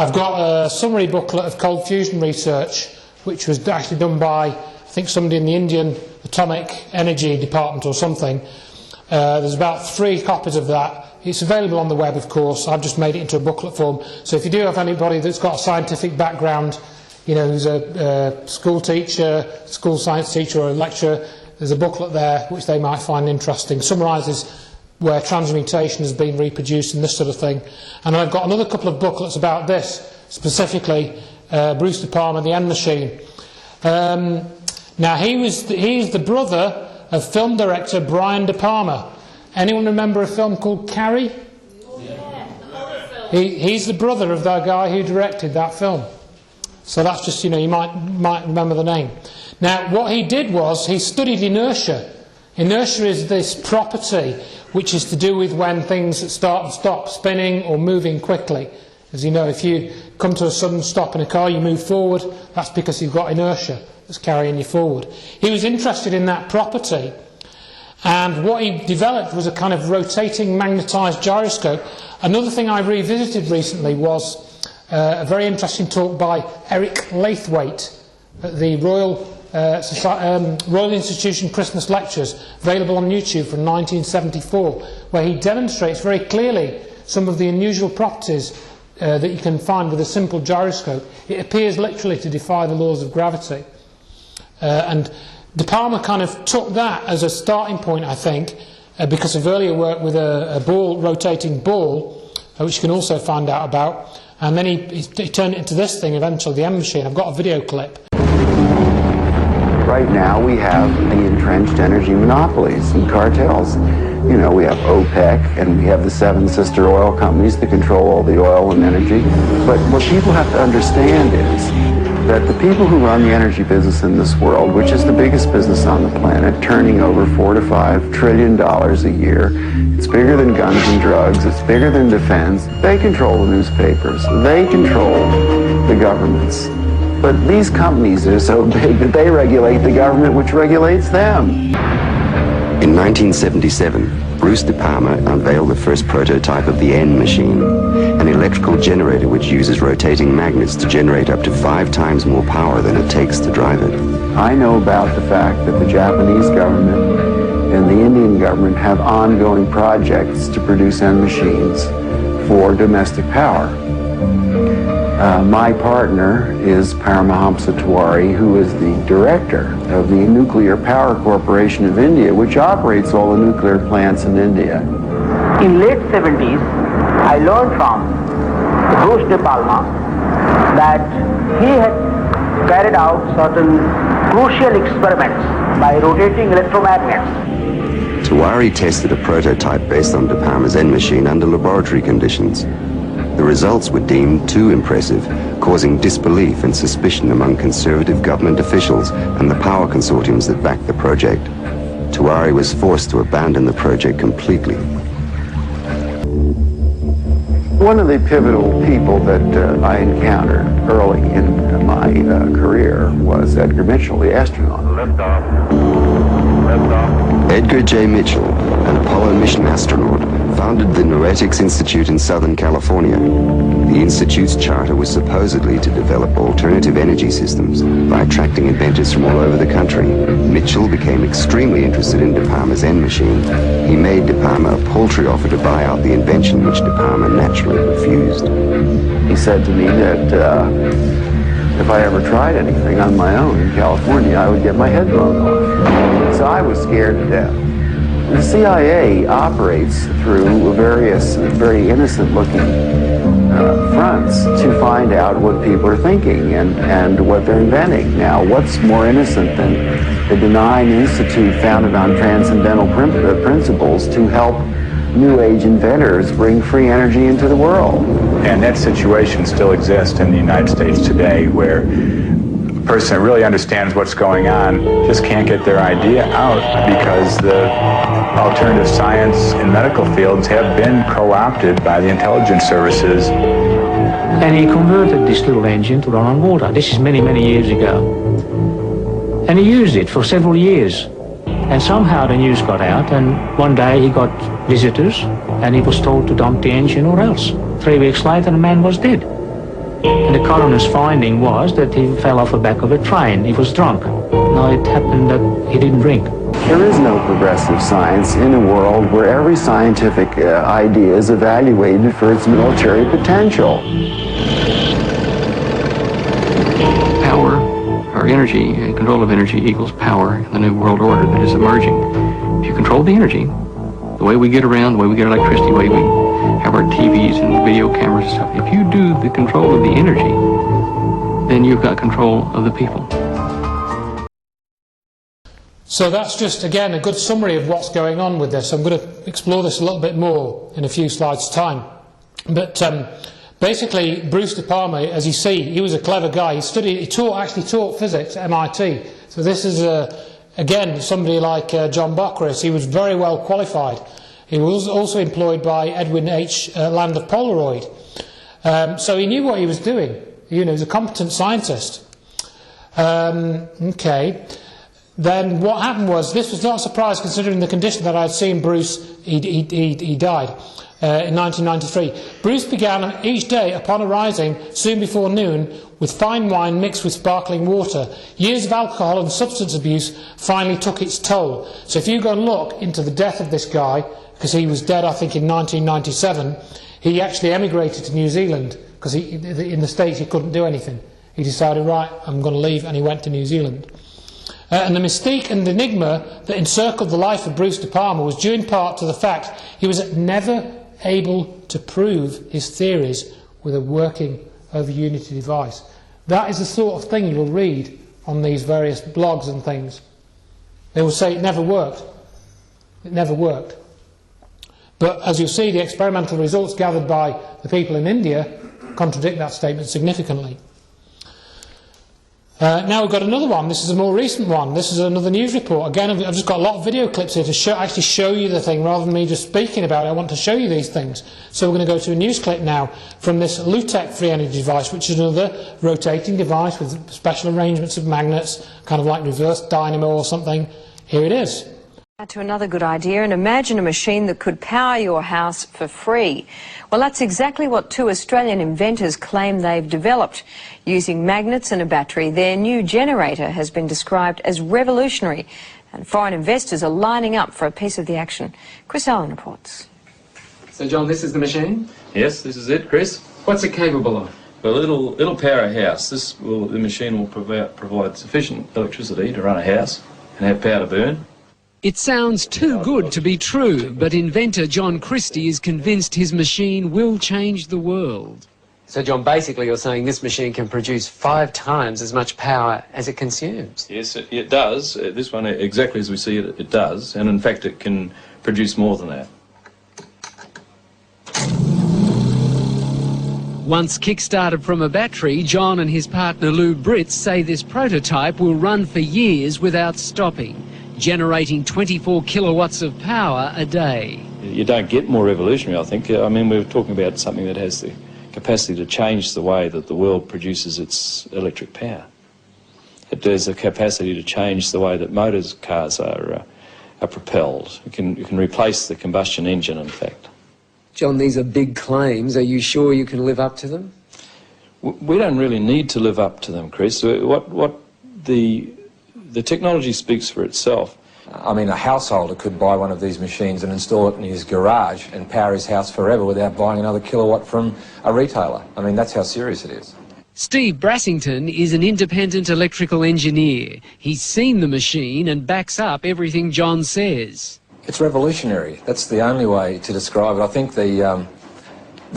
I've got a summary booklet of cold fusion research, which was actually done by, I think, somebody in the Indian Atomic Energy Department or something. There's about 3 copies of that. It's available on the web, of course. I've just made it into a booklet form. So if you do have anybody that's got a scientific background, you know, who's a school teacher, school science teacher or a lecturer, there's a booklet there which they might find interesting. Summarises where transmutation has been reproduced and this sort of thing. And I've got another couple of booklets about this, specifically Bruce De Palma, the N Machine. Now he's the brother of film director Brian De Palma. Anyone remember a film called Carrie? Yeah. He's the brother of that guy who directed that film. So that's just, you know, you might remember the name. Now what he did was he studied inertia. Inertia is this property which is to do with when things start and stop spinning or moving quickly. As you know, if you come to a sudden stop in a car, you move forward, that's because you've got inertia that's carrying you forward. He was interested in that property, and what he developed was a kind of rotating magnetised gyroscope. Another thing I revisited recently was a very interesting talk by Eric Laithwaite at the Royal Institution Christmas Lectures, available on YouTube from 1974, where he demonstrates very clearly some of the unusual properties that you can find with a simple gyroscope. It appears literally to defy the laws of gravity. And De Palma kind of took that as a starting point, I think, because of earlier work with a rotating ball, which you can also find out about. And then he turned it into this thing eventually, the M Machine. I've got a video clip. Right now we have the entrenched energy monopolies and cartels. You know, we have OPEC and we have the 7 sister oil companies that control all the oil and energy. But what people have to understand is that the people who run the energy business in this world, which is the biggest business on the planet, turning over $4 to $5 trillion a year, it's bigger than guns and drugs, it's bigger than defense. They control the newspapers, they control the governments. But these companies are so big that they regulate the government which regulates them. In 1977, Bruce De Palma unveiled the first prototype of the N Machine, an electrical generator which uses rotating magnets to generate up to 5 times more power than it takes to drive it. I know about the fact that the Japanese government and the Indian government have ongoing projects to produce N machines for domestic power. My partner is Paramahamsa Tiwari, who is the director of the Nuclear Power Corporation of India, which operates all the nuclear plants in India. In late 70s, I learned from Bruce De Palma that he had carried out certain crucial experiments by rotating electromagnets. Tiwari tested a prototype based on De Palma's N Machine under laboratory conditions. The results were deemed too impressive, causing disbelief and suspicion among conservative government officials and the power consortiums that backed the project. Tiwari was forced to abandon the project completely. One of the pivotal people that I encountered early in my career was Edgar Mitchell, the astronaut. Edgar J. Mitchell, an Apollo mission astronaut, founded the Noetics Institute in Southern California. The Institute's charter was supposedly to develop alternative energy systems by attracting inventors from all over the country. Mitchell became extremely interested in De Palma's N Machine. He made De Palma a paltry offer to buy out the invention, which De Palma naturally refused. He said to me that if I ever tried anything on my own in California, I would get my head blown off. So I was scared to death. The CIA operates through various very innocent-looking fronts to find out what people are thinking and what they're inventing. Now, what's more innocent than a benign institute founded on transcendental principles to help New Age inventors bring free energy into the world? And that situation still exists in the United States today, where a person that really understands what's going on just can't get their idea out because the alternative science and medical fields have been co-opted by the intelligence services. And he converted this little engine to run on water. This is many, many years ago. And he used it for several years. And somehow the news got out, and one day he got visitors, and he was told to dump the engine or else. 3 weeks later, the man was dead. And the coroner's finding was that he fell off the back of a train. He was drunk. No, it happened that he didn't drink. There is no progressive science in a world where every scientific idea is evaluated for its military potential. Power, or energy, control of energy equals power in the new world order that is emerging. If you control the energy, the way we get around, the way we get electricity, the way we have our TVs and video cameras and stuff, if you do the control of the energy, then you've got control of the people. So that's just, again, a good summary of what's going on with this. I'm going to explore this a little bit more in a few slides' time. But basically, Bruce De Palma, as you see, he was a clever guy. He actually taught physics at MIT. So this is, again, somebody like John Bockris. He was very well qualified. He was also employed by Edwin H. Land of Polaroid. So he knew what he was doing. You know, he was a competent scientist. Okay. Then what happened was, this was not a surprise considering the condition that I had seen Bruce, he died in 1993. Bruce began each day upon arising soon before noon with fine wine mixed with sparkling water. Years of alcohol and substance abuse finally took its toll. So if you go and look into the death of this guy, because he was dead I think in 1997, he actually emigrated to New Zealand because in the States he couldn't do anything. He decided, right, I'm going to leave, and he went to New Zealand. And the mystique and enigma that encircled the life of Bruce De Palma was due in part to the fact he was never able to prove his theories with a working over Unity device. That is the sort of thing you will read on these various blogs and things. They will say it never worked. It never worked. But as you'll see, the experimental results gathered by the people in India contradict that statement significantly. Now we've got another one. This is a more recent one. This is another news report. Again, I've just got a lot of video clips here to actually show you the thing rather than me just speaking about it. I want to show you these things. So we're going to go to a news clip now from this Lutech free energy device, which is another rotating device with special arrangements of magnets, kind of like reverse dynamo or something. Here it is. To another good idea, and imagine a machine that could power your house for free. Well, that's exactly what two Australian inventors claim they've developed. Using magnets and a battery, their new generator has been described as revolutionary, and foreign investors are lining up for a piece of the action. Chris Allen reports. So, John, this is the machine? Yes, this is it, Chris. What's it capable of? Well, it'll power a house. The machine will provide sufficient electricity to run a house and have power to burn. It sounds too good to be true, but inventor John Christie is convinced his machine will change the world. So, John, basically you're saying this machine can produce 5 times as much power as it consumes? Yes, it does. This one, exactly as we see it, it does. And in fact, it can produce more than that. Once kick-started from a battery, John and his partner Lou Britz say this prototype will run for years without stopping, generating 24 kilowatts of power a day. You don't get more revolutionary, I think. I mean, we're talking about something that has the capacity to change the way that the world produces its electric power. It has the capacity to change the way that cars are propelled. You can replace the combustion engine, in fact. John, these are big claims. Are you sure you can live up to them? We don't really need to live up to them, Chris. The technology speaks for itself. I mean, a householder could buy one of these machines and install it in his garage and power his house forever without buying another kilowatt from a retailer. I mean, that's how serious it is. Steve Brassington is an independent electrical engineer. He's seen the machine and backs up everything John says. It's revolutionary. That's the only way to describe it. I think the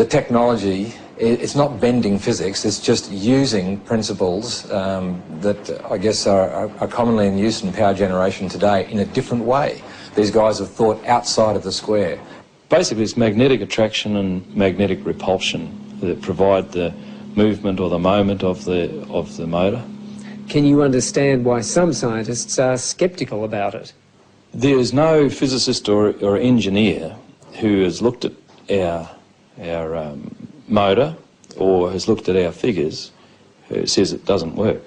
technology, it's not bending physics, it's just using principles that I guess are commonly in use in power generation today in a different way. These guys have thought outside of the square. Basically, it's magnetic attraction and magnetic repulsion that provide the movement or the moment of the motor. Can you understand why some scientists are sceptical about it? There is no physicist or engineer who has looked at our motor or has looked at our figures who says it doesn't work.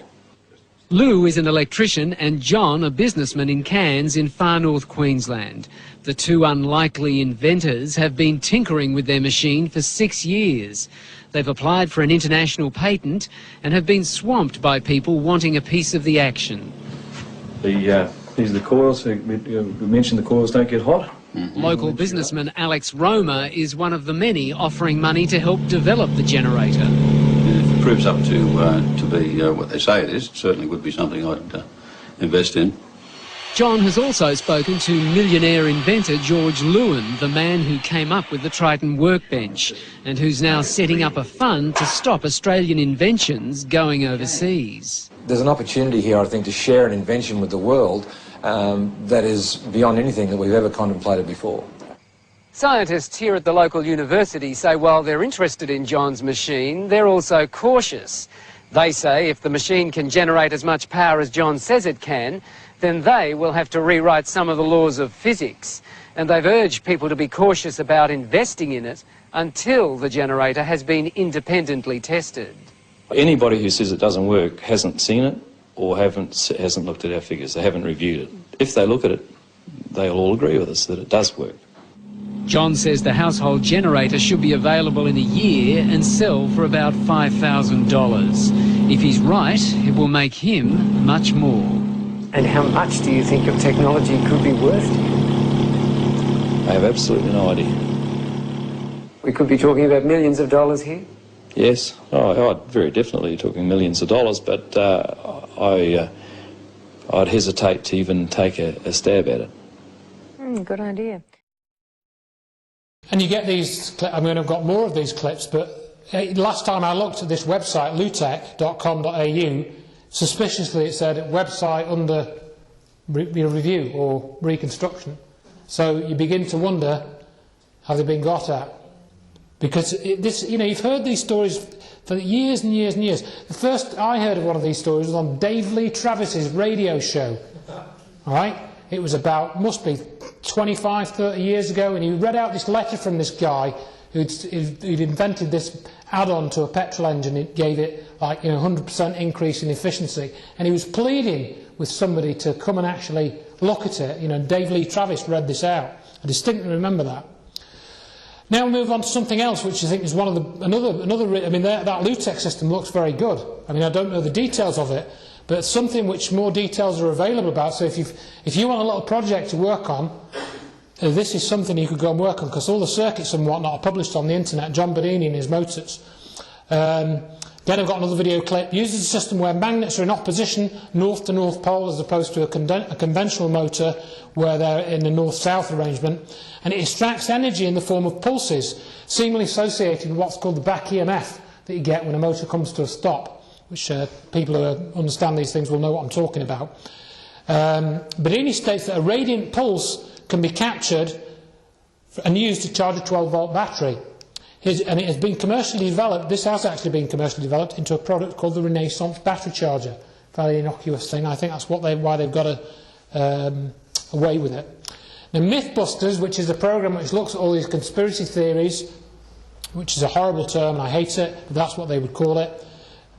Lou is an electrician and John a businessman in Cairns in far north Queensland. The two unlikely inventors have been tinkering with their machine for 6 years. They've applied for an international patent and have been swamped by people wanting a piece of the action. These are the coils. We mentioned the coils don't get hot. Local businessman Alex Roma is one of the many offering money to help develop the generator. If it proves up to be what they say it is, it certainly would be something I'd invest in. John has also spoken to millionaire inventor George Lewin, the man who came up with the Triton workbench and who's now setting up a fund to stop Australian inventions going overseas. There's an opportunity here, I think, to share an invention with the world that is beyond anything that we've ever contemplated before. Scientists here at the local university say while they're interested in John's machine, they're also cautious. They say if the machine can generate as much power as John says it can, then they will have to rewrite some of the laws of physics. And they've urged people to be cautious about investing in it until the generator has been independently tested. Anybody who says it doesn't work hasn't seen it or hasn't looked at our figures. They haven't reviewed it. If they look at it, they'll all agree with us that it does work. John says the household generator should be available in a year and sell for about $5,000. If he's right, it will make him much more. And how much do you think your technology could be worth to you? I have absolutely no idea. We could be talking about millions of dollars here? Yes, I'd very definitely talking millions of dollars, but I'd hesitate to even take a stab at it. Good idea. And you get these, I mean, I've got more of these clips, but last time I looked at this website, lutech.com.au, suspiciously it said website under review or reconstruction. So you begin to wonder, have they been got at? Because you've heard these stories for years and years and years. The first I heard of one of these stories was on Dave Lee Travis's radio show. All right? It was about, must be 25, 30 years ago, and he read out this letter from this guy who'd invented this add-on to a petrol engine. It gave it like 100% increase in efficiency, and he was pleading with somebody to come and actually look at it. Dave Lee Travis read this out. I distinctly remember that. Now we move on to something else, which I think is one of the another. I mean, that Lutech system looks very good. I mean, I don't know the details of it, but something which more details are available about. So if you want a little project to work on, this is something you could go and work on, because all the circuits and whatnot are published on the internet. John Bodini and his motors. Then I've got another video clip. Uses a system where magnets are in opposition, north to north pole, as opposed to a conventional motor where they're in a north-south arrangement. And it extracts energy in the form of pulses, seemingly associated with what's called the back EMF that you get when a motor comes to a stop, which people who understand these things will know what I'm talking about. Bodini states that a radiant pulse can be captured and used to charge a 12-volt battery. And it has been commercially developed, this has actually been commercially developed into a product called the Renaissance battery charger. Fairly innocuous thing. I think that's why they've got away with it. Now, Mythbusters, which is a program which looks at all these conspiracy theories, which is a horrible term and I hate it, but that's what they would call it.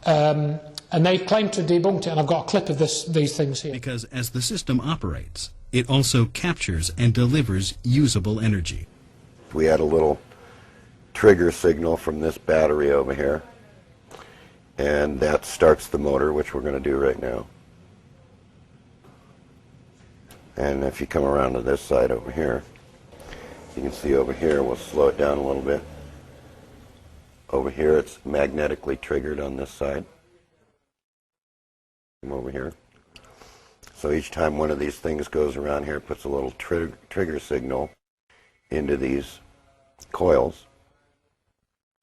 And they claim to have debunked it, and I've got a clip of these things here. Because as the system operates, it also captures and delivers usable energy. We had a little trigger signal from this battery over here, and that starts the motor, which we're going to do right now. And if you come around to this side over here, you can see over here, we'll slow it down a little bit. Over here it's magnetically triggered on this side. Come over here. So each time one of these things goes around here, it puts a little trigger signal into these coils.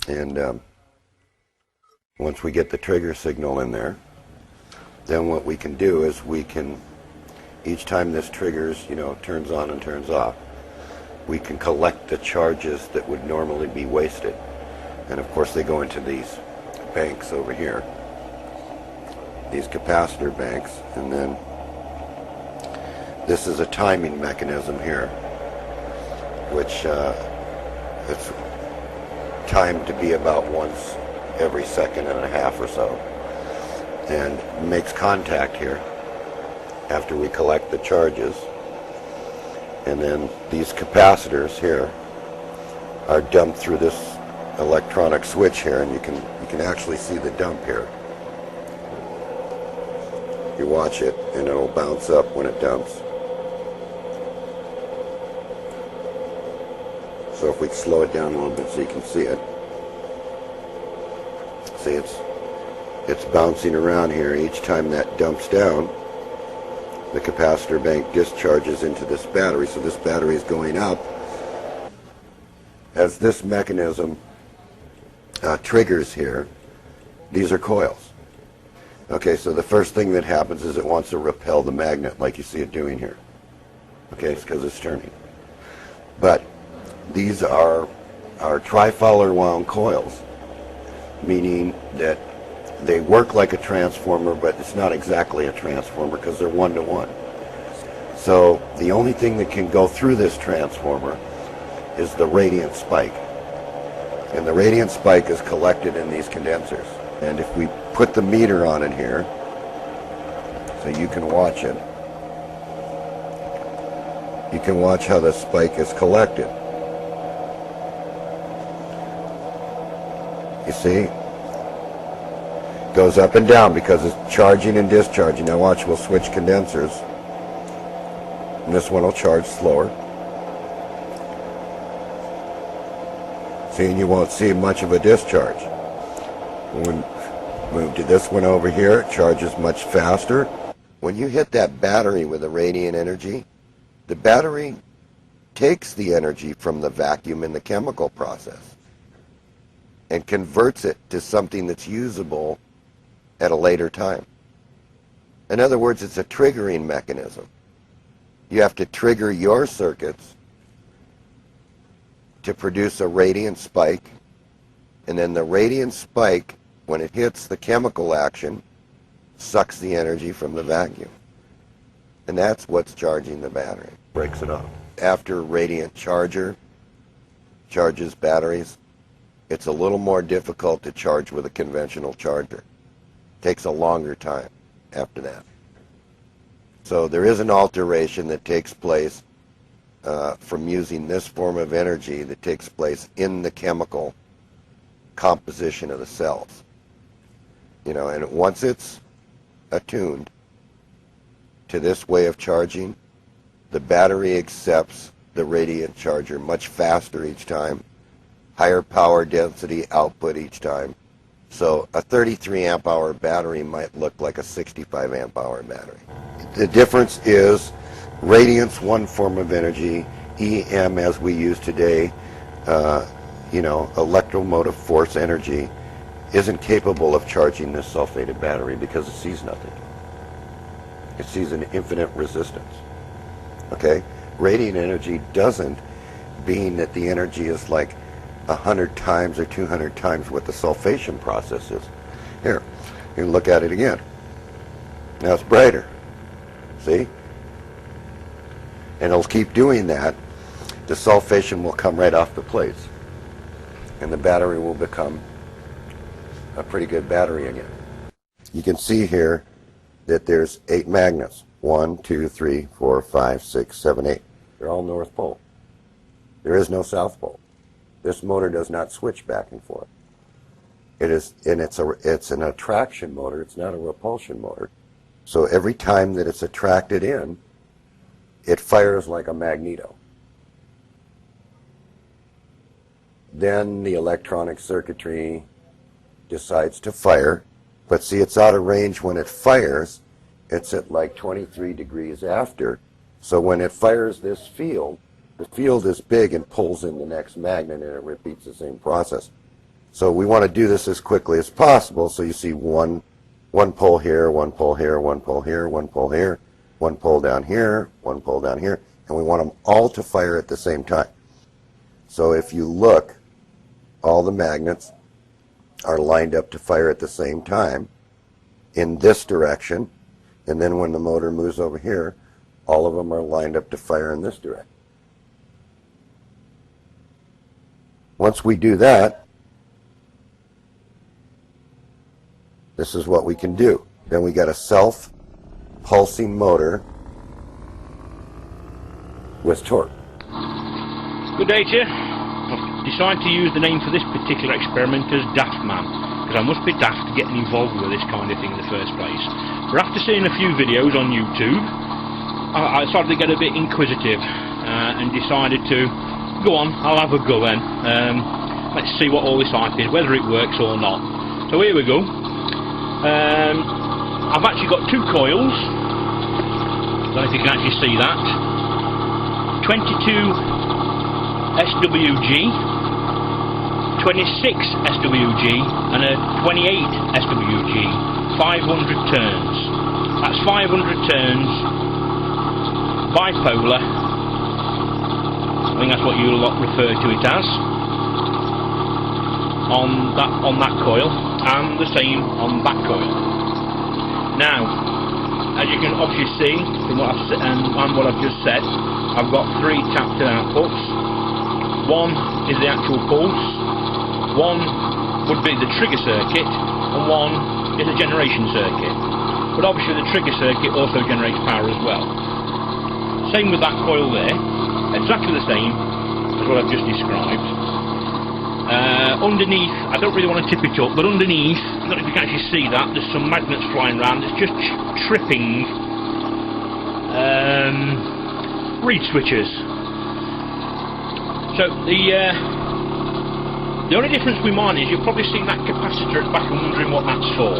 And once we get the trigger signal in there, then what we can do is we can, each time this triggers, turns on and turns off, we can collect the charges that would normally be wasted. And of course they go into these banks over here, these capacitor banks, and then this is a timing mechanism here, which it's timed to be about once every second and a half or so. and makes contact here after we collect the charges. And then these capacitors here are dumped through this electronic switch here, and you can actually see the dump here. You watch it and it'll bounce up when it dumps. So if we slow it down a little bit so you can see it. See, it's bouncing around here. Each time that dumps down, the capacitor bank discharges into this battery, so this battery is going up. As this mechanism triggers here, these are coils. Okay, so the first thing that happens is it wants to repel the magnet like you see it doing here. Okay, it's because it's turning. But these are tri-Fowler wound coils, meaning that they work like a transformer, but it's not exactly a transformer because they're one-to-one. So the only thing that can go through this transformer is the radiant spike. And the radiant spike is collected in these condensers. And if we put the meter on it here, so you can watch it, you can watch how the spike is collected. You see? Goes up and down because it's charging and discharging. Now watch, we'll switch condensers. And this one will charge slower. See, and you won't see much of a discharge. When we move to this one over here, it charges much faster. When you hit that battery with the radiant energy, the battery takes the energy from the vacuum in the chemical process and converts it to something that's usable at a later time. In other words, it's a triggering mechanism. You have to trigger your circuits to produce a radiant spike, and then the radiant spike, when it hits the chemical action, sucks the energy from the vacuum. And that's what's charging the battery. Breaks it off. After radiant charger charges batteries, it's a little more difficult to charge with a conventional charger. Takes a longer time after that. So there is an alteration that takes place from using this form of energy that takes place in the chemical composition of the cells. You know, and once it's attuned to this way of charging, the battery accepts the radiant charger much faster each time, higher power density output each time. So a 33 amp hour battery might look like a 65 amp hour battery. The difference is radiance, one form of energy, EM as we use today, you know, electromotive force energy, isn't capable of charging this sulfated battery because it sees nothing. It sees an infinite resistance. Okay? Radiant energy doesn't, being that the energy is like 100 times or 200 times what the sulfation process is. Here, you can look at it again. Now it's brighter. See? And it'll keep doing that. The sulfation will come right off the plates. And the battery will become a pretty good battery again. You can see here that there's 8 magnets. 1, 2, 3, 4, 5, 6, 7, 8. They're all North Pole. There is no South Pole. This motor does not switch back and forth. It is, and it's an attraction motor. It's not a repulsion motor. So every time that it's attracted in, it fires like a magneto. Then the electronic circuitry decides to fire, but see, it's out of range when it fires. It's at like 23 degrees after. So when it fires this field, the field is big and pulls in the next magnet, and it repeats the same process. So we want to do this as quickly as possible. So you see one pole here, one pole here, one pole here, one pole here, one pole down here, one pole down here, and we want them all to fire at the same time. So if you look, all the magnets are lined up to fire at the same time in this direction, and then when the motor moves over here, all of them are lined up to fire in this direction. Once we do that, this is what we can do. Then we got a self-pulsing motor with torque. Good day to you. I've decided to use the name for this particular experiment as Daft Man, because I must be daft getting involved with this kind of thing in the first place. But after seeing a few videos on YouTube, I started to get a bit inquisitive and decided to go on, I'll have a go then. Let's see what all this hype is, whether it works or not. So here we go. I've actually got two coils. I don't know if you can actually see that. 22 SWG, 26 SWG and a 28 SWG, 500 turns. That's 500 turns, bipolar, I think that's what you lot refer to it as, on that coil, and the same on that coil. Now, as you can obviously see from what I've said and what I've just said, I've got three tapped outputs. One is the actual pulse, one would be the trigger circuit, and one is a generation circuit. But obviously the trigger circuit also generates power as well. Same with that coil there, exactly the same as what I've just described. Underneath, I don't really want to tip it up, but underneath, I don't know if you can actually see that, there's some magnets flying around. It's just tripping reed switches. So the only difference with mine is you've probably seen that capacitor at the back and wondering what that's for.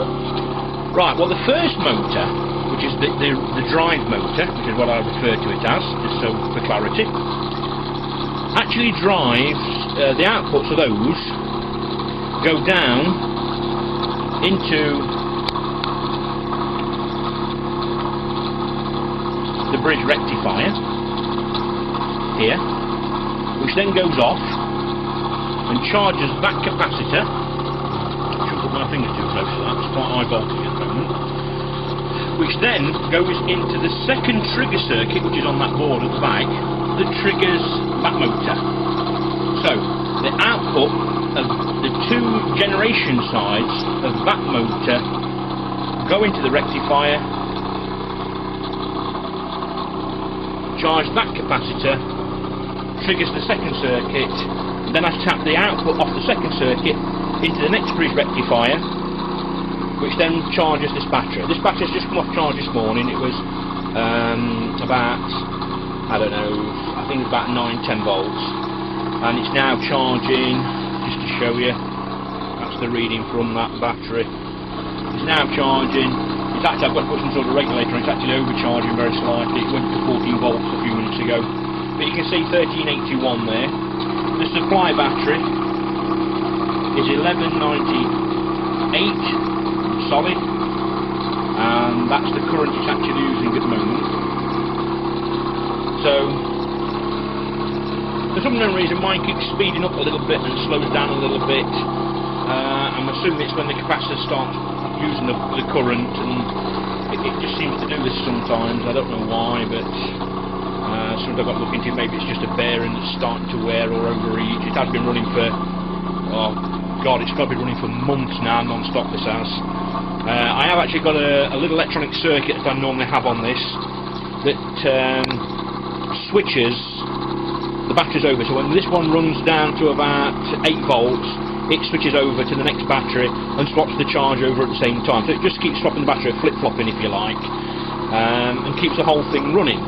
Right, well the first motor, which is the drive motor, which is what I refer to it as, just so for clarity, actually drives, the outputs of those go down into the bridge rectifier here, which then goes off and charges that capacitor. I shouldn't put my fingers too close to that, it's quite high voltage at the moment. Which then goes into the second trigger circuit, which is on that board at the back, that triggers that motor. So, the output of the two generation sides of that motor go into the rectifier, charge that capacitor, triggers the second circuit, then I tap the output off the second circuit into the next bridge rectifier, which then charges this battery. This battery's just come off charge this morning. It was about, I don't know, I think it was about 9-10 volts, and it's now charging, just to show you, that's the reading from that battery. It's now charging, it's actually, I've got to put some sort of regulator, it's actually overcharging very slightly. It went to 14 volts a few minutes ago. But you can see 1381 there. The supply battery is 1198 solid, and that's the current it's actually using at the moment. So, for some unknown reason, mine keeps speeding up a little bit and slows down a little bit. I'm assuming it's when the capacitor starts using the current, and it just seems to do this sometimes. I don't know why, but something I've got to look into. Maybe it's just a bearing that's starting to wear or overheat. It has been running for, oh God, it's got to be running for months now, non-stop this has. I have actually got a little electronic circuit that I normally have on this that switches the batteries over. So when this one runs down to about 8 volts, it switches over to the next battery and swaps the charge over at the same time. So it just keeps swapping the battery, flip-flopping if you like, and keeps the whole thing running.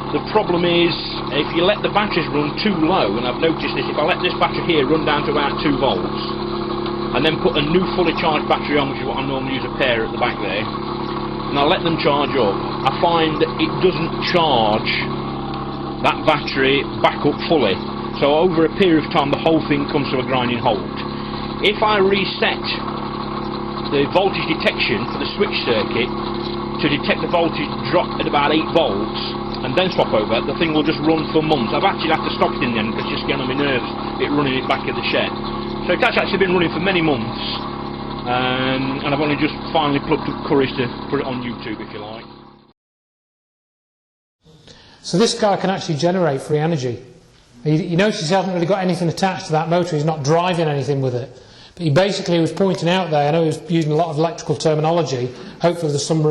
The problem is, if you let the batteries run too low, and I've noticed this, if I let this battery here run down to about 2 volts, and then put a new fully charged battery on, which is what I normally use, a pair at the back there, and I let them charge up, I find that it doesn't charge that battery back up fully. So over a period of time, the whole thing comes to a grinding halt. If I reset the voltage detection for the switch circuit to detect the voltage drop at about 8 volts, and then swap over, the thing will just run for months. I've actually had to stop it in the end because it's just getting on my nerves, it running it back at the shed. So it's actually been running for many months, and I've only just finally plucked up courage to put it on YouTube, if you like. So this guy can actually generate free energy. You notice he hasn't really got anything attached to that motor, he's not driving anything with it. But he basically was pointing out there, I know he was using a lot of electrical terminology, hopefully there's some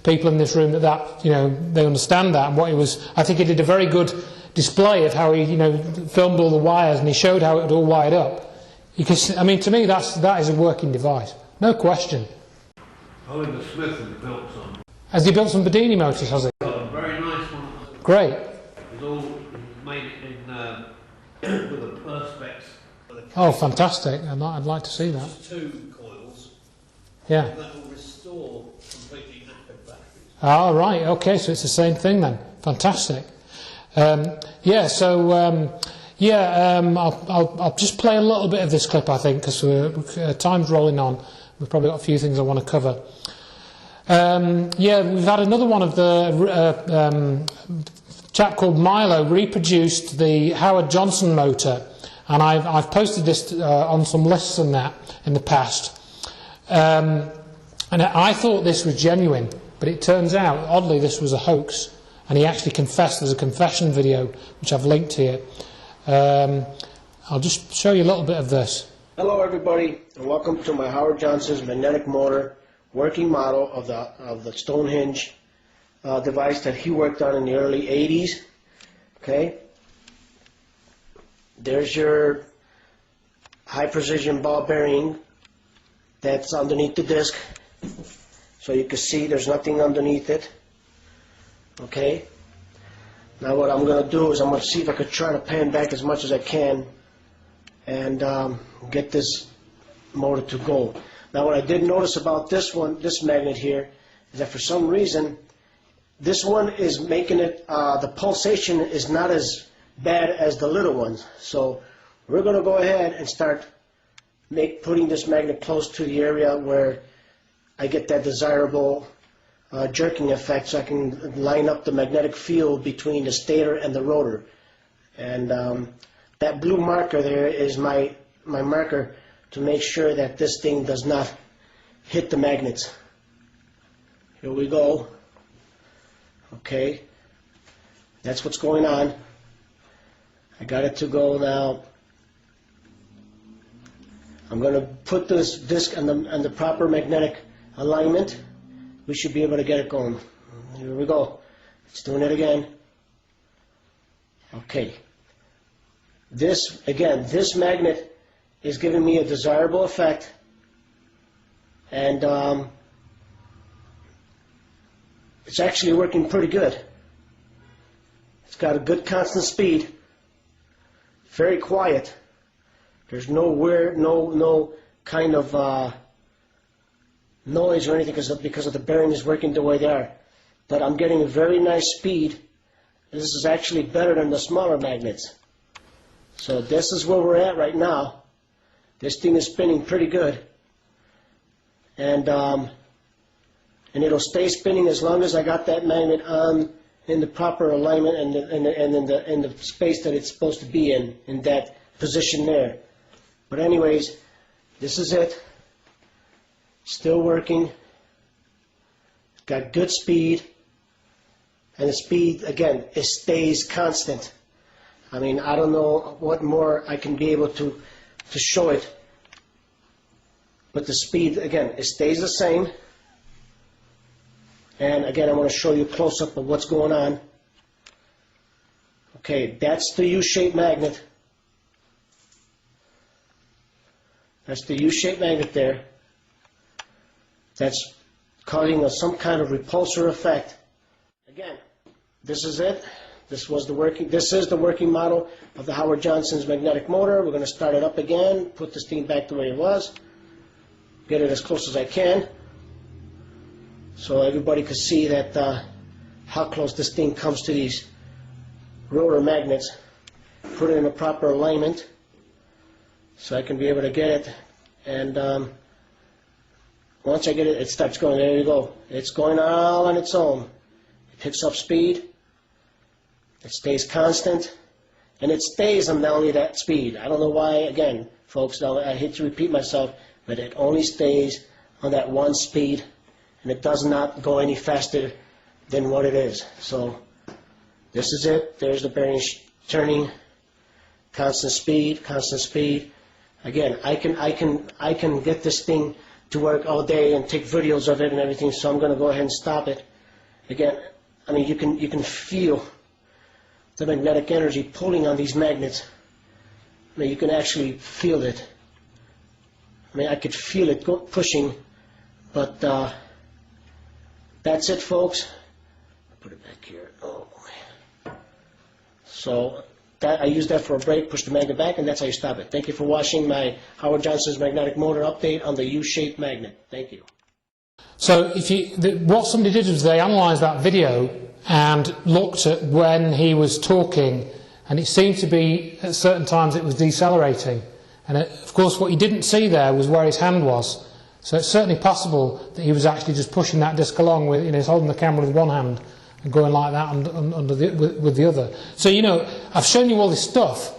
people in this room that they understand that, and what he was, I think he did a very good display of how he, filmed all the wires, and he showed how it was all wired up. Because, I mean, to me, that is a working device, no question. Oliver Smith has built some. Has he built some Bedini motors, has he? A very nice one. Great. It's all made in with a perspex. Oh, fantastic. I'd like to see that. Just 2 coils. Yeah. And that will restore completely active batteries. Oh, right. Okay, so it's the same thing then. Fantastic. I'll just play a little bit of this clip, I think, because time's rolling on. We've probably got a few things I want to cover. We've had another one of the chap called Milo reproduced the Howard Johnson motor, and I've posted this on some lists and that in the past. And I thought this was genuine, but it turns out, oddly, this was a hoax. And he actually confessed. There's a confession video which I've linked here. I'll just show you a little bit of this. Hello everybody, and welcome to my Howard Johnson's magnetic motor working model of the Stonehenge device that he worked on in the early 80s. Okay, there's your high precision ball bearing that's underneath the disc, so you can see there's nothing underneath it. Okay, now what I'm going to do is I'm going to see if I could try to pan back as much as I can and get this motor to go. Now what I did notice about this magnet here, is that for some reason this one is making it, the pulsation is not as bad as the little ones. So we're going to go ahead and start putting this magnet close to the area where I get that desirable jerking effect, so I can line up the magnetic field between the stator and the rotor. And that blue marker there is my marker to make sure that this thing does not hit the magnets. Here we go. Okay, that's what's going on. I got it to go now. I'm going to put this disc on the proper magnetic alignment. We should be able to get it going. Here we go. It's doing it again. Okay. This magnet is giving me a desirable effect, and it's actually working pretty good. It's got a good constant speed, very quiet. There's no kind of noise or anything because of the bearings working the way they are. But I'm getting a very nice speed. This is actually better than the smaller magnets. So this is where we're at right now. This thing is spinning pretty good, and it'll stay spinning as long as I got that magnet on in the proper alignment and in the space that it's supposed to be in that position there. But anyways, this is it. Still working. Got good speed, and the speed again it stays constant. I mean, I don't know what more I can be able to show it, but the speed again it stays the same. And again, I want to show you a close-up of what's going on. Okay, that's the U-shaped magnet. That's the U-shaped magnet there. That's causing some kind of repulsor effect. Again, this is it. This is the working model of the Howard Johnson's magnetic motor. We're going to start it up again, put this thing back the way it was, get it as close as I can, so everybody can see that how close this thing comes to these rotor magnets. Put it in a proper alignment so I can be able to get it, and once I get it, it starts going. There you go. It's going all on its own. It picks up speed. It stays constant, and it stays on only that speed. I don't know why, again, folks, I hate to repeat myself, but it only stays on that one speed, and it does not go any faster than what it is. So this is it. There's the bearing turning, constant speed, Again, I can get this thing to work all day and take videos of it and everything, so I'm going to go ahead and stop it. Again, I mean, you can feel the magnetic energy pulling on these magnets. I mean, you can actually feel it. I mean, I could feel it pushing, but that's it, folks. Put it back here. Oh. So that I use that for a brake, push the magnet back, and that's how you stop it. Thank you for watching my Howard Johnson's magnetic motor update on the U-shaped magnet. Thank you. So what somebody did was they analysed that video and looked at when he was talking, and it seemed to be at certain times it was decelerating. And of course what you didn't see there was where his hand was. So it's certainly possible that he was actually just pushing that disc along with, he's holding the camera with one hand and going like that with the other. So, I've shown you all this stuff,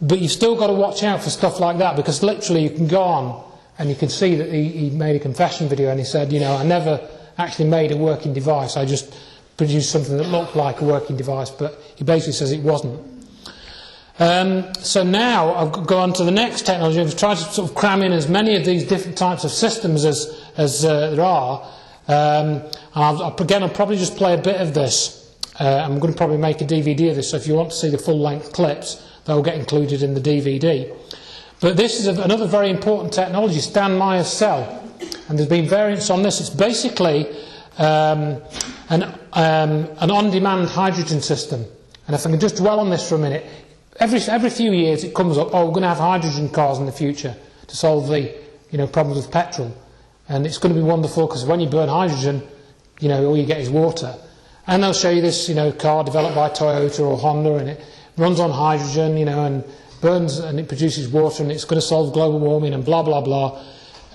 but you've still got to watch out for stuff like that, because literally you can go on and you can see that he made a confession video and he said, I never actually made a working device, I just produced something that looked like a working device, but he basically says it wasn't. So now I'll go on to the next technology. I've tried to sort of cram in as many of these different types of systems as there are. And I'll probably just play a bit of this. I'm going to probably make a DVD of this, so if you want to see the full-length clips, they'll get included in the DVD. But this is another very important technology, Stan Meyer's cell. And there's been variants on this. It's basically an on-demand hydrogen system. And if I can just dwell on this for a minute, every few years it comes up, we're going to have hydrogen cars in the future to solve the problems with petrol. And it's going to be wonderful, because when you burn hydrogen, all you get is water. And they'll show you this, car developed by Toyota or Honda, and it runs on hydrogen, and burns and it produces water, and it's going to solve global warming and blah, blah, blah,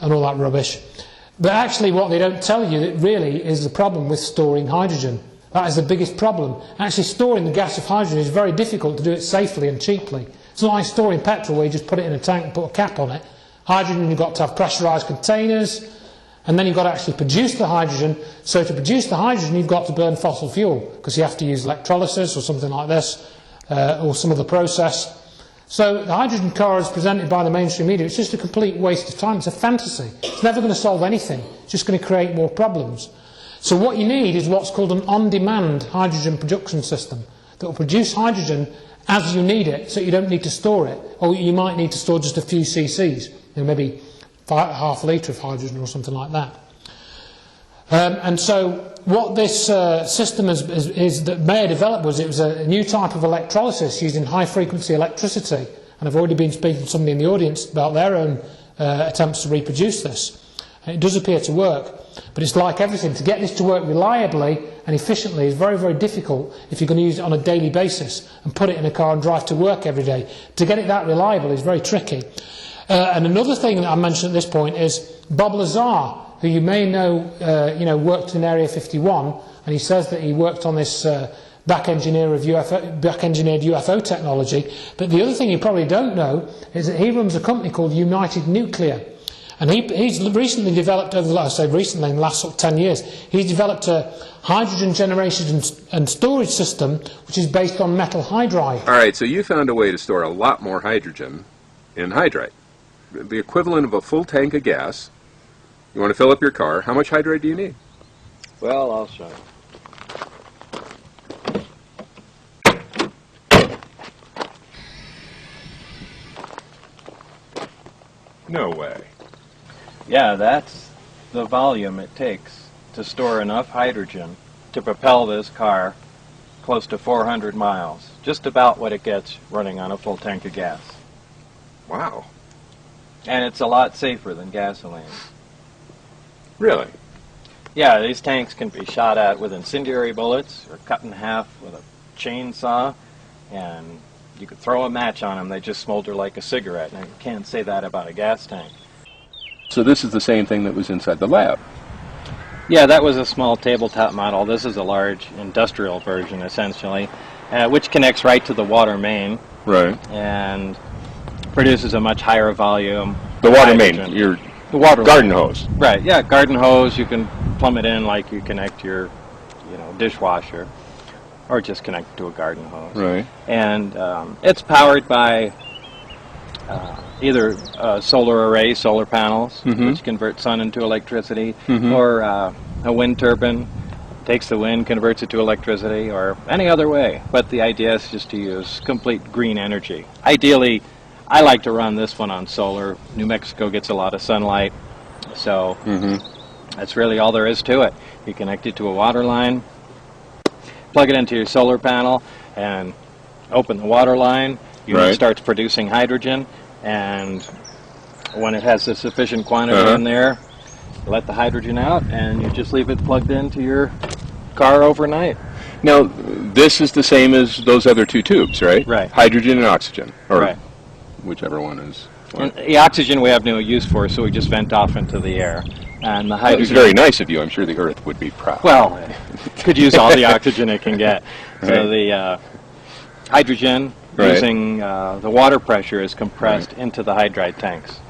and all that rubbish. But actually what they don't tell you that really is the problem with storing hydrogen. That is the biggest problem. Actually storing the gas of hydrogen is very difficult to do it safely and cheaply. It's not like storing petrol where you just put it in a tank and put a cap on it. Hydrogen, you've got to have pressurised containers, and then you've got to actually produce the hydrogen. So to produce the hydrogen, you've got to burn fossil fuel, because you have to use electrolysis or something like this, or some other process. So the hydrogen car is presented by the mainstream media. It's just a complete waste of time. It's a fantasy. It's never going to solve anything. It's just going to create more problems. So what you need is what's called an on-demand hydrogen production system that will produce hydrogen as you need it, so you don't need to store it. Or you might need to store just a few cc's, maybe half a litre of hydrogen or something like that. And so what this system is that Mayer developed was a new type of electrolysis using high-frequency electricity. And I've already been speaking to somebody in the audience about their own attempts to reproduce this. And it does appear to work. But it's like everything. To get this to work reliably and efficiently is very, very difficult if you're going to use it on a daily basis and put it in a car and drive to work every day. To get it that reliable is very tricky. And another thing that I mentioned at this point is Bob Lazar, who you may know, worked in Area 51, and he says that he worked on this back-engineered UFO technology. But the other thing you probably don't know is that he runs a company called United Nuclear. And he's recently developed, in the last sort of 10 years, he's developed a hydrogen generation and storage system which is based on metal hydride. All right, so you found a way to store a lot more hydrogen in hydride. The equivalent of a full tank of gas. You want to fill up your car. How much hydride do you need? Well, I'll show you. No way. Yeah, that's the volume it takes to store enough hydrogen to propel this car close to 400 miles. Just about what it gets running on a full tank of gas. Wow. And it's a lot safer than gasoline. Really? Yeah, these tanks can be shot at with incendiary bullets or cut in half with a chainsaw, and you could throw a match on them, they just smolder like a cigarette. Now, you can't say that about a gas tank. So this is the same thing that was inside the lab? Yeah, that was a small tabletop model. This is a large industrial version, essentially, which connects right to the water main. Right. And produces a much higher volume. The water hydrogen. main, the water garden line. hose. Right, yeah, garden hose. You can plumb it in like you connect your, dishwasher, or just connect it to a garden hose. Right. And it's powered by either solar array, solar panels, Mhm. which convert sun into electricity, Mhm. or a wind turbine, takes the wind, converts it to electricity, or any other way. But the idea is just to use complete green energy. Ideally, I like to run this one on solar. New Mexico gets a lot of sunlight, so that's really all there is to it. You connect it to a water line, plug it into your solar panel, and open the water line. Unit starts producing hydrogen, and when it has a sufficient quantity in there, let the hydrogen out, and you just leave it plugged into your car overnight. Now, this is the same as those other two tubes, right? Right. Hydrogen and oxygen, or Right. whichever one is. And the oxygen we have no use for, so we just vent off into the air. And the It's hydrogen... very nice of you. I'm sure the Earth would be proud. Well, could use all the oxygen it can get. So Right. the hydrogen, Right. using the water pressure, is compressed into the hydride tanks.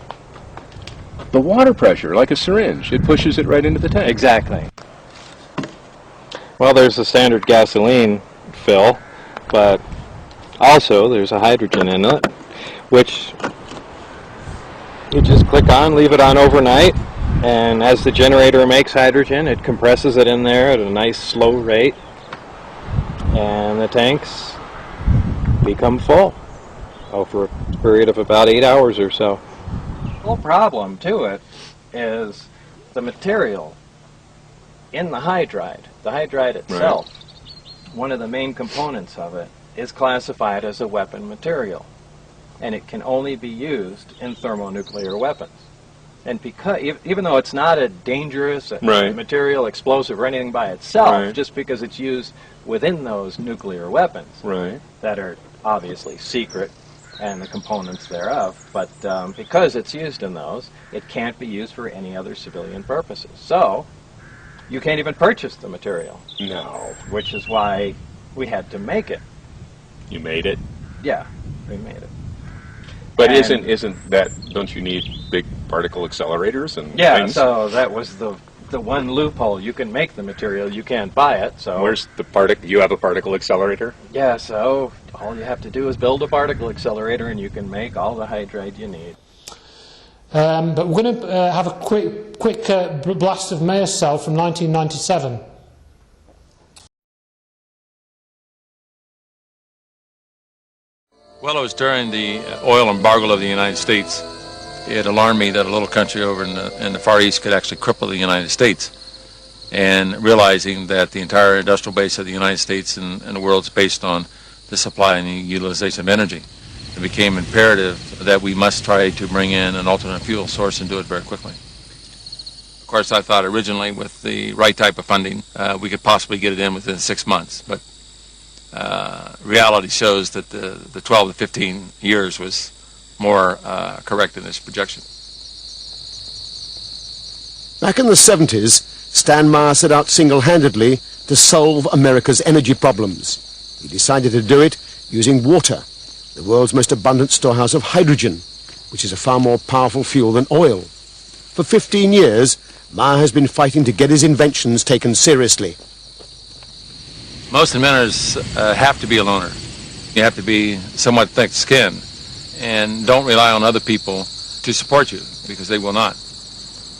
The water pressure, like a syringe, it pushes it right into the tank. Exactly. Well, there's a standard gasoline fill, but also there's a hydrogen in it, which you just click on, leave it on overnight, and as the generator makes hydrogen, it compresses it in there at a nice slow rate, and the tanks become full over a period of about 8 hours or so. The whole problem to it is the material in the hydride. The hydride itself, one of the main components of it, is classified as a weapon material, and it can only be used in thermonuclear weapons. And because, even though it's not a dangerous material, explosive, or anything by itself, just because it's used within those nuclear weapons that are obviously secret, and the components thereof, but because it's used in those, it can't be used for any other civilian purposes. So, you can't even purchase the material. No. Which is why we had to make it. You made it? Yeah, we made it. But And- isn't that, don't you need big particle accelerators and Yeah, things? so that was the one loophole. You can make the material, you can't buy it, so... Where's the particle? You have a particle accelerator? Yeah, so all you have to do is build a particle accelerator and you can make all the hydride you need. But we're going to have a quick blast of Mayer's cell from 1997. Well, it was during the oil embargo of the United States. It alarmed me that a little country over in the Far East could actually cripple the United States. And realizing that the entire industrial base of the United States and the world is based on the supply and the utilization of energy, it became imperative that we must try to bring in an alternate fuel source and do it very quickly. Of course, I thought originally with the right type of funding, we could possibly get it in within 6 months. But reality shows that the 12 to 15 years was more correct in this projection. Back in the 70s, Stan Meyer set out single-handedly to solve America's energy problems. He decided to do it using water, the world's most abundant storehouse of hydrogen, which is a far more powerful fuel than oil. For 15 years, Meyer has been fighting to get his inventions taken seriously. Most inventors have to be a loner. You have to be somewhat thick-skinned and don't rely on other people to support you, because they will not.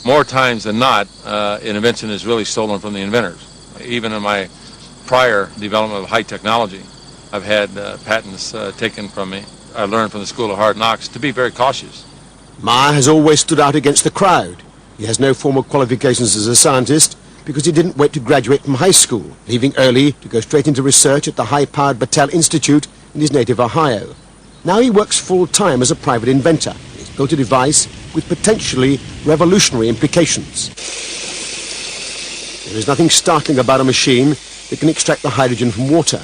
More times than not, an invention is really stolen from the inventors. Even in my prior development of high technology, I've had patents taken from me. I learned from the School of Hard Knocks to be very cautious. Meyer has always stood out against the crowd. He has no formal qualifications as a scientist because he didn't wait to graduate from high school, leaving early to go straight into research at the high-powered Battelle Institute in his native Ohio. Now he works full-time as a private inventor. He's built a device with potentially revolutionary implications. There is nothing startling about a machine that can extract the hydrogen from water.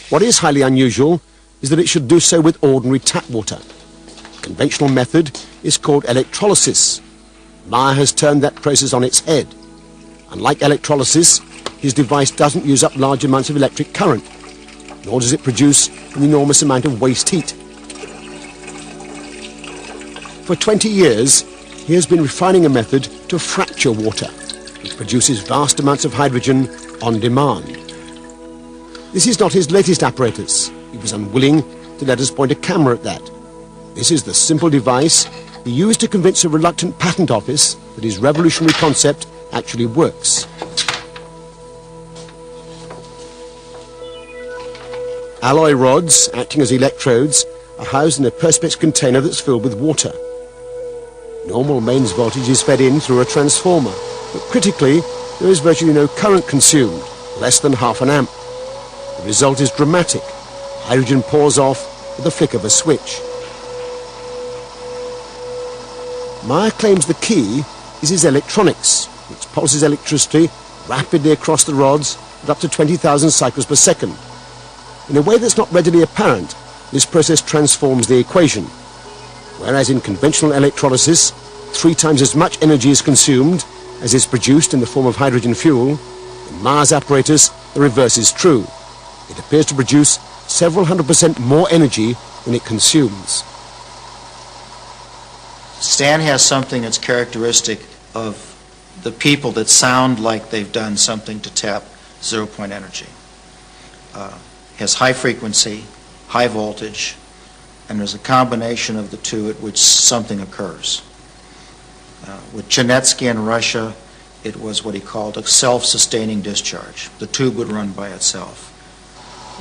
What is highly unusual is that it should do so with ordinary tap water. The conventional method is called electrolysis. Meyer has turned that process on its head. Unlike electrolysis, his device doesn't use up large amounts of electric current, nor does it produce an enormous amount of waste heat. For 20 years, he has been refining a method to fracture water, which produces vast amounts of hydrogen on demand. This is not his latest apparatus. He was unwilling to let us point a camera at that. This is the simple device he used to convince a reluctant patent office that his revolutionary concept actually works. Alloy rods, acting as electrodes, are housed in a perspex container that's filled with water. Normal mains voltage is fed in through a transformer, but critically, there is virtually no current consumed, less than ½ an amp. The result is dramatic. Hydrogen pours off with the flick of a switch. Meyer claims the key is his electronics, which pulses electricity rapidly across the rods at up to 20,000 cycles per second. In a way that's not readily apparent, this process transforms the equation. Whereas in conventional electrolysis, 3 times as much energy is consumed as is produced in the form of hydrogen fuel, in Meyer's apparatus, the reverse is true. It appears to produce several hundred% more energy than it consumes. Stan has something that's characteristic of the people that sound like they've done something to tap zero-point energy. Has high frequency, high voltage, and there's a combination of the two at which something occurs. With Chernetsky in Russia, it was what he called a self-sustaining discharge. The tube would run by itself.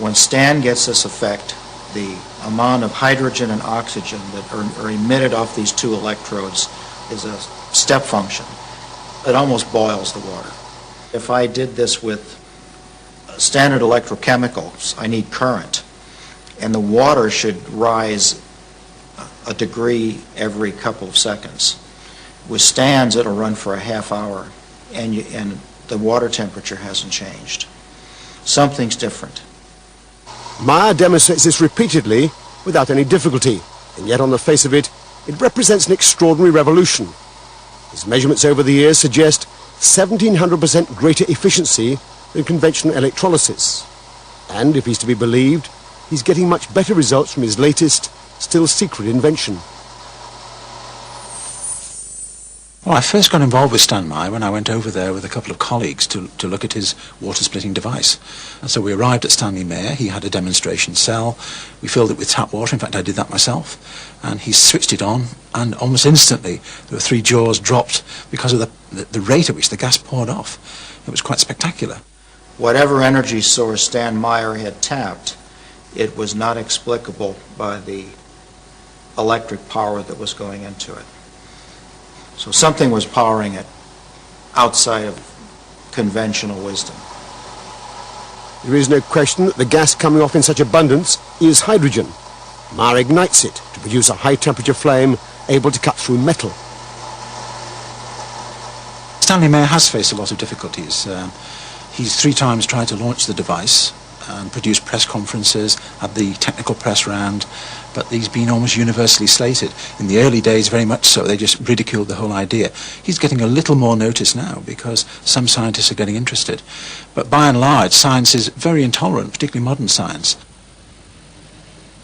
When Stan gets this effect, the amount of hydrogen and oxygen that are emitted off these 2 electrodes is a step function. It almost boils the water. If I did this with standard electrochemicals, I need current, and the water should rise a degree every couple of seconds. With Stan's, it'll run for a ½ hour, and the water temperature hasn't changed. Something's different. Meyer demonstrates this repeatedly without any difficulty, and yet on the face of it, it represents an extraordinary revolution. His measurements over the years suggest 1,700% greater efficiency than conventional electrolysis. And if he's to be believed, he's getting much better results from his latest, still secret invention. Well, I first got involved with Stan Meyer when I went over there with a couple of colleagues to look at his water-splitting device. And so we arrived at Stanley Mayer. He had a demonstration cell. We filled it with tap water. In fact, I did that myself. And he switched it on, and almost instantly there were 3 jaws dropped because of the rate at which the gas poured off. It was quite spectacular. Whatever energy source Stan Meyer had tapped, it was not explicable by the electric power that was going into it. So something was powering it outside of conventional wisdom. There is no question that the gas coming off in such abundance is hydrogen. Meyer ignites it to produce a high-temperature flame able to cut through metal. Stanley Mayer has faced a lot of difficulties. He's 3 times tried to launch the device and produce press conferences, had the technical press round, but he's been almost universally slated. In the early days, very much so, they just ridiculed the whole idea. He's getting a little more notice now because some scientists are getting interested. But by and large, science is very intolerant, particularly modern science.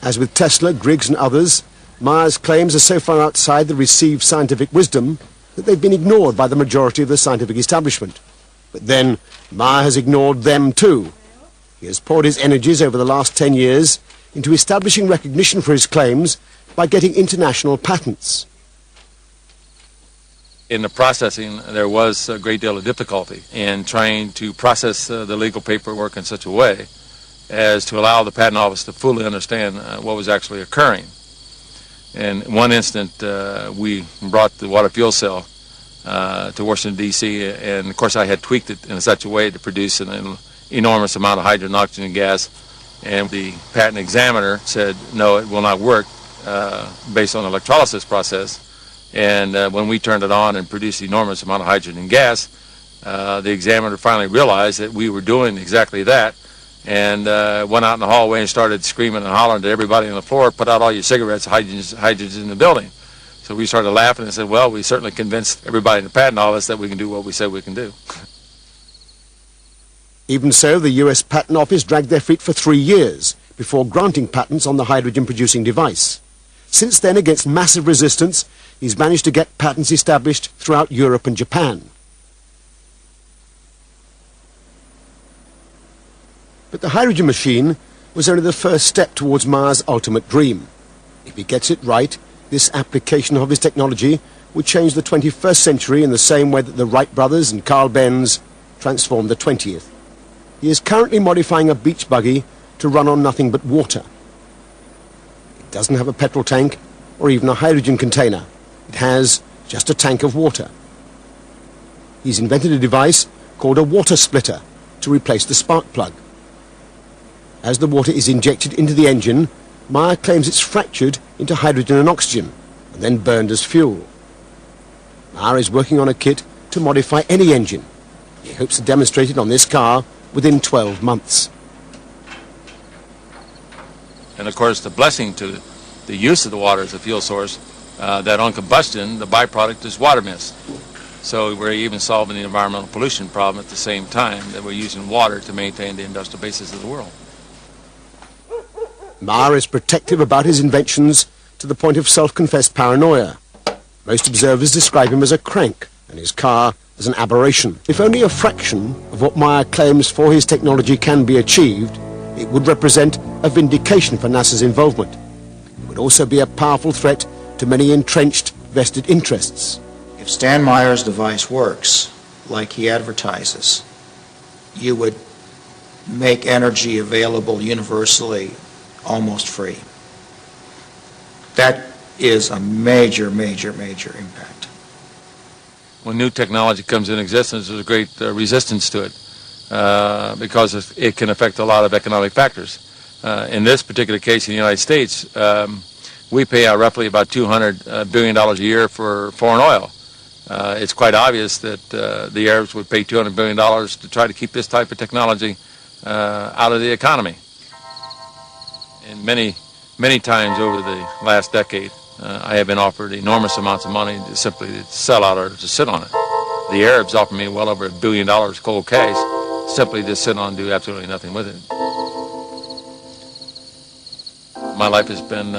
As with Tesla, Griggs and others, Meyer's claims are so far outside the received scientific wisdom that they've been ignored by the majority of the scientific establishment. But then, Meyer has ignored them too. He has poured his energies over the last 10 years into establishing recognition for his claims by getting international patents. In the processing, there was a great deal of difficulty in trying to process the legal paperwork in such a way as to allow the patent office to fully understand what was actually occurring. In one instant, we brought the water fuel cell to Washington, D.C., and of course I had tweaked it in such a way to produce an enormous amount of hydrogen oxygen gas, and the patent examiner said, no, it will not work based on the electrolysis process. And when we turned it on and produced an enormous amount of hydrogen gas, the examiner finally realized that we were doing exactly that, and went out in the hallway and started screaming and hollering to everybody on the floor, put out all your cigarettes, hydrogen's in the building. So we started laughing and said, well, we certainly convinced everybody in the patent office that we can do what we said we can do. Even so, the US Patent Office dragged their feet for 3 years before granting patents on the hydrogen-producing device. Since then, against massive resistance, he's managed to get patents established throughout Europe and Japan. But the hydrogen machine was only the first step towards Meyer's ultimate dream. If he gets it right, this application of his technology would change the 21st century in the same way that the Wright brothers and Carl Benz transformed the 20th. He is currently modifying a beach buggy to run on nothing but water. It doesn't have a petrol tank or even a hydrogen container. It has just a tank of water. He's invented a device called a water splitter to replace the spark plug. As the water is injected into the engine, Meyer claims it's fractured into hydrogen and oxygen and then burned as fuel. Meyer is working on a kit to modify any engine. He hopes to demonstrate it on this car within 12 months. And of course, the blessing to the use of the water as a fuel source, that on combustion, the byproduct is water mist. So we're even solving the environmental pollution problem at the same time that we're using water to maintain the industrial basis of the world. Meyer is protective about his inventions to the point of self-confessed paranoia. Most observers describe him as a crank and his car as an aberration. If only a fraction of what Meyer claims for his technology can be achieved, it would represent a vindication for NASA's involvement. It would also be a powerful threat to many entrenched vested interests. If Stan Meyer's device works like he advertises, you would make energy available universally almost free. That is a major, major, major impact. When new technology comes in existence, there's a great resistance to it because it can affect a lot of economic factors. In this particular case in the United States, we pay out roughly about $200 billion a year for foreign oil. It's quite obvious that the Arabs would pay $200 billion to try to keep this type of technology out of the economy. And many times over the last decade, I have been offered enormous amounts of money to simply sell out or to sit on it. The Arabs offered me well over $1 billion cold cash, simply to sit on and do absolutely nothing with it. My life has been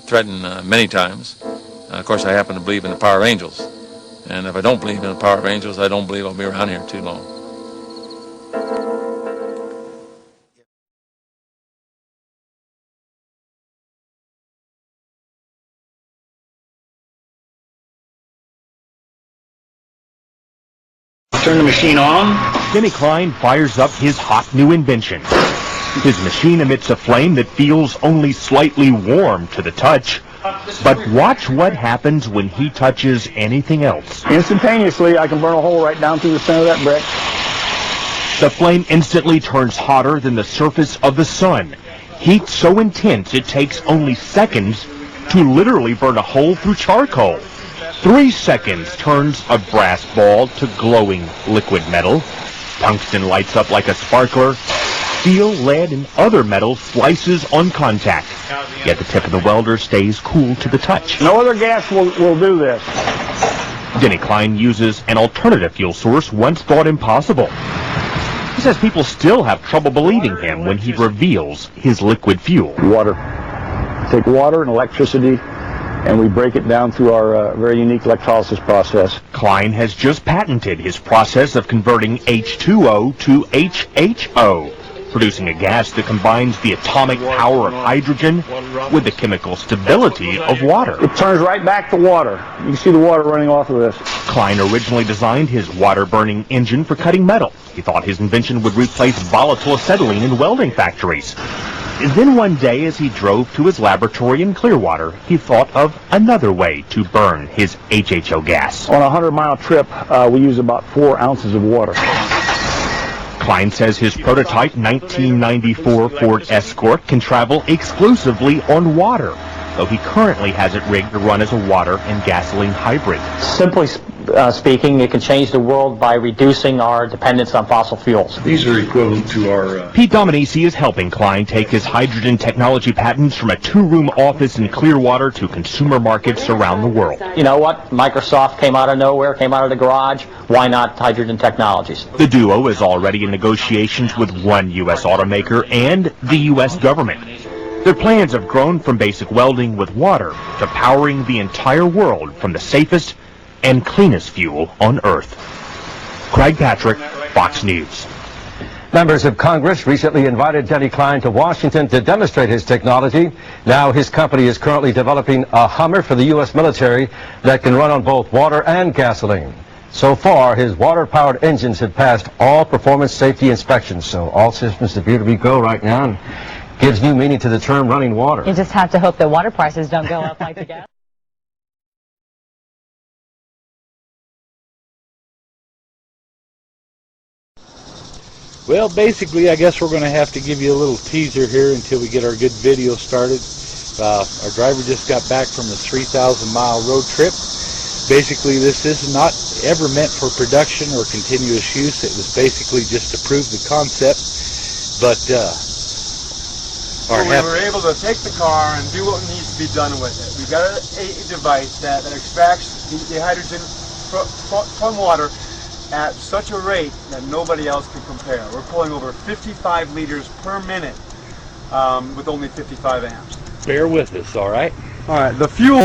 threatened many times. Of course, I happen to believe in the power of angels. And if I don't believe in the power of angels, I don't believe I'll be around here too long. Turn the machine on. Denny Klein fires up his hot new invention. His machine emits a flame that feels only slightly warm to the touch. But watch what happens when he touches anything else. Instantaneously, I can burn a hole right down through the center of that brick. The flame instantly turns hotter than the surface of the sun. Heat so intense it takes only seconds to literally burn a hole through charcoal. 3 seconds turns a brass ball to glowing liquid metal. Tungsten lights up like a sparkler. Steel, lead, and other metal slices on contact. Yet the tip of the welder stays cool to the touch. No other gas will do this. Denny Klein uses an alternative fuel source once thought impossible. He says people still have trouble believing him when he reveals his liquid fuel. Water. Take water and electricity, and we break it down through our very unique electrolysis process. Klein has just patented his process of converting H2O to HHO, producing a gas that combines the atomic power of hydrogen with the chemical stability of water. It turns right back to water. You can see the water running off of this. Klein originally designed his water-burning engine for cutting metal. He thought his invention would replace volatile acetylene in welding factories. Then one day, as he drove to his laboratory in Clearwater, he thought of another way to burn his HHO gas. On a 100-mile trip, we use about 4 ounces of water. Klein says his prototype 1994 Ford Escort can travel exclusively on water, though he currently has it rigged to run as a water and gasoline hybrid. Simply speaking, it can change the world by reducing our dependence on fossil fuels. These are equivalent to our... Pete Dominici is helping Klein take his hydrogen technology patents from a 2-room office in Clearwater to consumer markets around the world. You know what? Microsoft came out of nowhere, came out of the garage. Why not hydrogen technologies? The duo is already in negotiations with one U.S. automaker and the U.S. government. Their plans have grown from basic welding with water to powering the entire world from the safest and cleanest fuel on Earth. Craig Patrick, Fox News. Members of Congress recently invited Denny Klein to Washington to demonstrate his technology. Now his company is currently developing a Hummer for the U.S. military that can run on both water and gasoline. So far, his water-powered engines have passed all performance safety inspections, so all systems appear to be go right now, and gives new meaning to the term running water. You just have to hope that water prices don't go up like the gas. Well, basically, I guess we're going to have to give you a little teaser here until we get our good video started. Our driver just got back from a 3,000-mile road trip. Basically, this is not ever meant for production or continuous use. It was basically just to prove the concept. But we were able to take the car and do what needs to be done with it. We've got a device that extracts the hydrogen from water at such a rate that nobody else can compare. We're pulling over 55 liters per minute with only 55 amps. Bear with us, all right? All right, the fuel